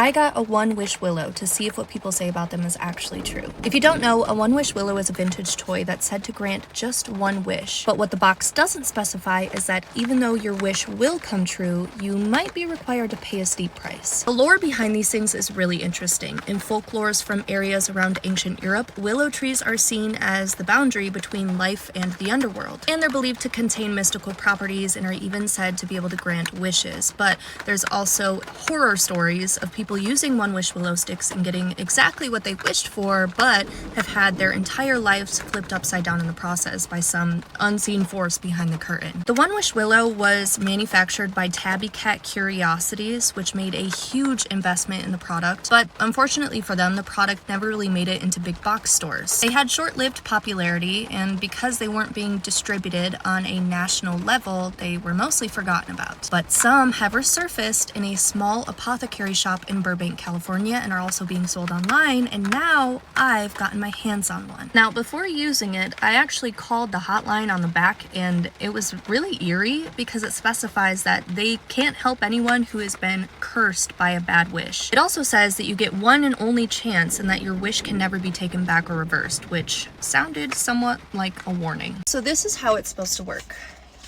I got a One Wish Willow to see if what people say about them is actually true. If you don't know, a One Wish Willow is a vintage toy that's said to grant just one wish. But what the box doesn't specify is that even though your wish will come true, you might be required to pay a steep price. The lore behind these things is really interesting. In folklores from areas around ancient Europe, willow trees are seen as the boundary between life and the underworld. And they're believed to contain mystical properties and are even said to be able to grant wishes. But there's also horror stories of people using One Wish Willow sticks and getting exactly what they wished for, but have had their entire lives flipped upside down in the process by some unseen force behind the curtain. The One Wish Willow was manufactured by Tabby Cat Curiosities, which made a huge investment in the product, but unfortunately for them, the product never really made it into big box stores. They had short-lived popularity, and because they weren't being distributed on a national level, they were mostly forgotten about. But some have resurfaced in a small apothecary shop in Burbank, California, and are also being sold online, and now I've gotten my hands on one. Now, before using it, I actually called the hotline on the back, and it was really eerie because it specifies that they can't help anyone who has been cursed by a bad wish. It also says that you get one and only chance and that your wish can never be taken back or reversed, which sounded somewhat like a warning. So this is how it's supposed to work.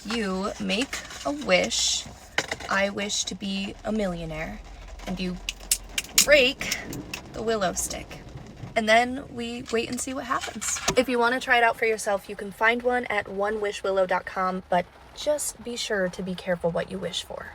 You make a wish. I wish to be a millionaire, and you break the willow stick. And then we wait and see what happens. If you want to try it out for yourself, you can find one at onewishwillow.com, but just be sure to be careful what you wish for.